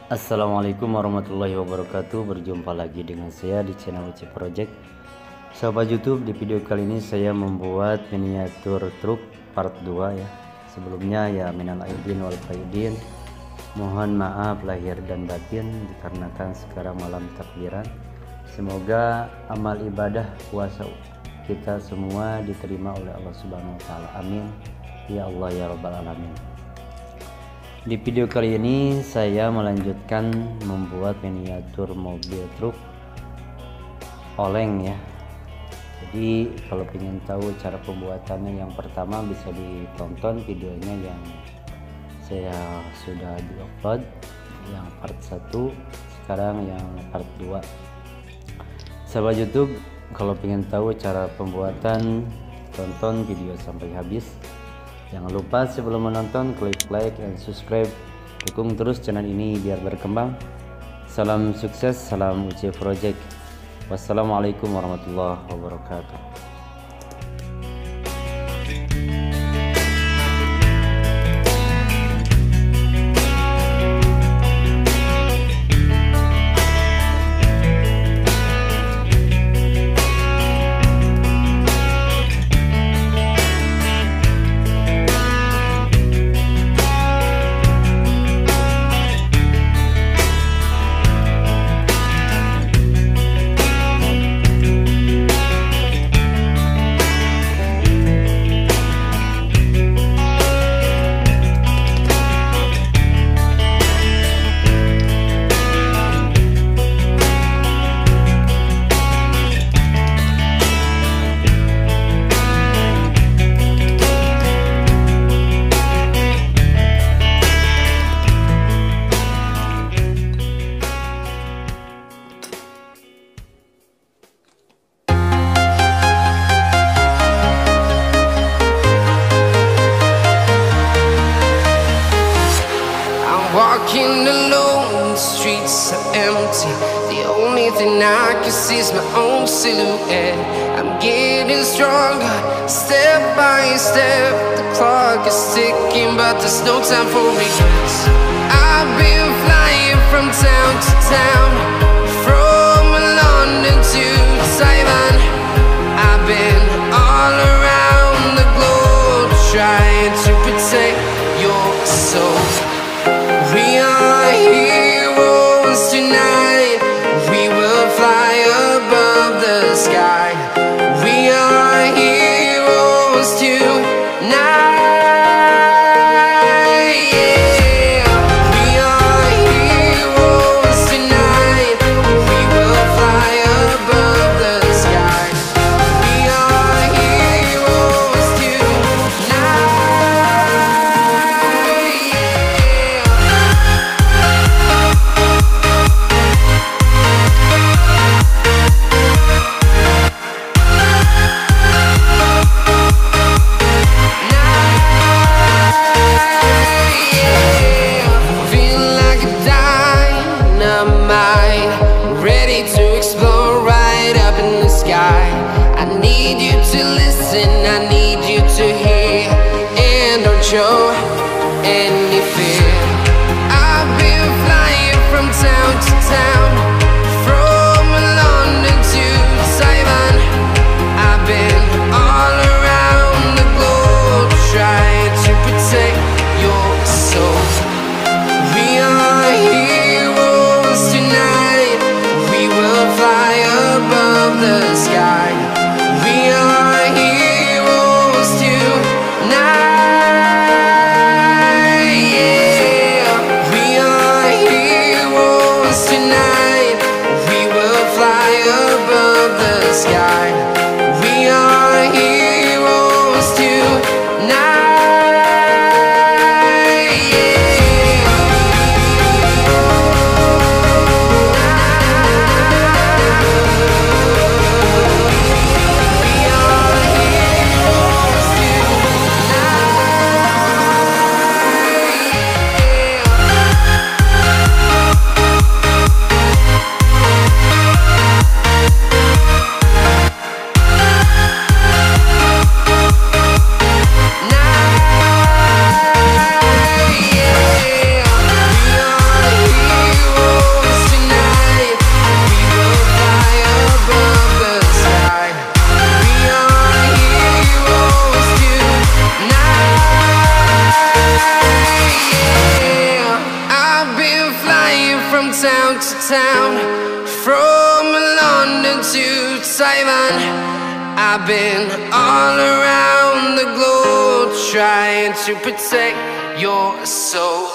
Assalamualaikum warahmatullahi wabarakatuh. Berjumpa lagi dengan saya di channel UC Project. Sahabat YouTube, di video kali ini saya membuat miniatur truk part 2 ya. Sebelumnya ya minal aidin wal faidin, mohon maaf lahir dan batin dikarenakan sekarang malam takbiran. Semoga amal ibadah puasa kita semua diterima oleh Allah Subhanahu wa taala. Amin ya Allah ya rabbal alamin. Di video kali ini saya melanjutkan membuat miniatur mobil truk oleng ya. Jadi kalau ingin tahu cara pembuatannya, yang pertama bisa ditonton videonya yang saya sudah di-upload, yang part 1, sekarang yang part 2. Sahabat YouTube, kalau ingin tahu cara pembuatan, tonton video sampai habis. Jangan lupa sebelum menonton klik like dan subscribe, dukung terus channel ini biar berkembang. Salam sukses, salam UC Project. Wassalamualaikum warahmatullahi wabarakatuh. Walking alone, the streets are empty. The only thing I can see is my own silhouette. I'm getting stronger, step by step. The clock is ticking, but there's no time for regrets. I've been flying from town to town, from London to Taiwan. I've been all around the globe, trying to protect your soul. We are heroes tonight. We will fly above the sky. We are heroes tonight. Yeah. We are heroes tonight. We will fly above the sky. We are heroes tonight. I need you to hear, and don't show any fear. I've been flying from town to town, from London to Taiwan. I've been all around the globe, trying to protect your soul. We are heroes tonight. We will fly above the sky. We are heroes tonight. town to town, from London to Taiwan. I've been all around the globe trying to protect your soul.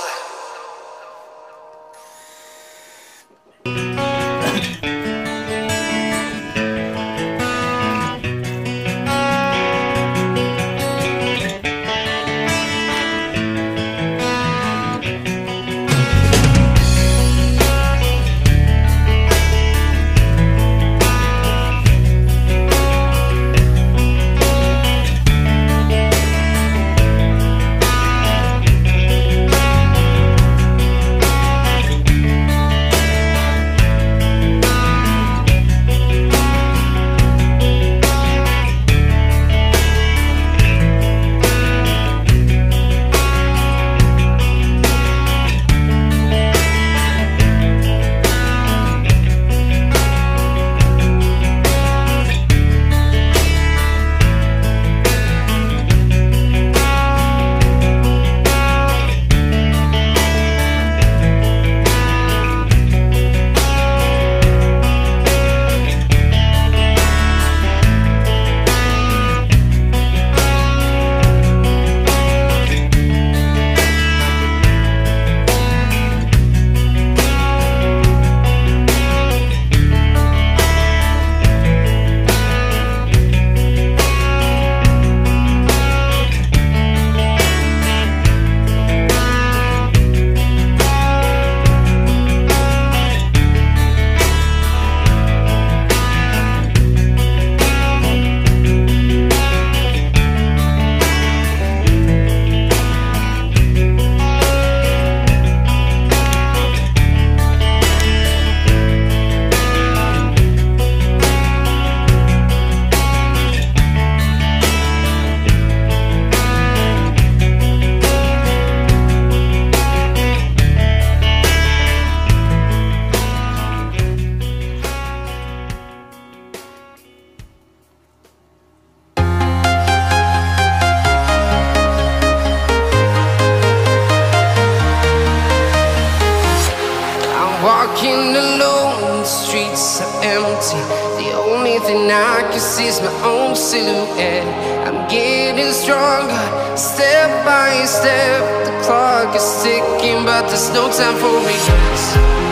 Walking alone, the streets are empty. The only thing I can see is my own silhouette. I'm getting stronger, step by step. The clock is ticking, but there's no time for regrets.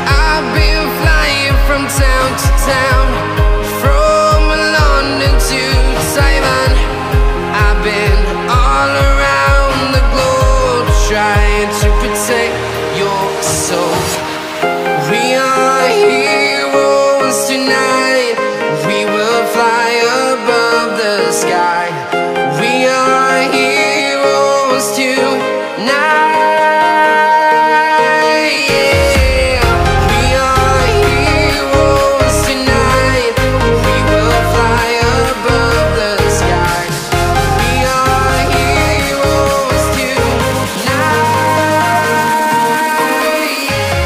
I've been flying from town to town, from London to Taiwan. I've been all around the globe trying to protect your soul. We are heroes tonight. We will fly above the sky. We are heroes tonight. Yeah. We are heroes tonight. We will fly above the sky. We are heroes tonight. Yeah.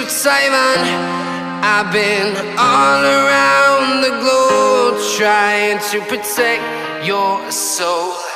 Taiwan. I've been all around the globe trying to protect your soul.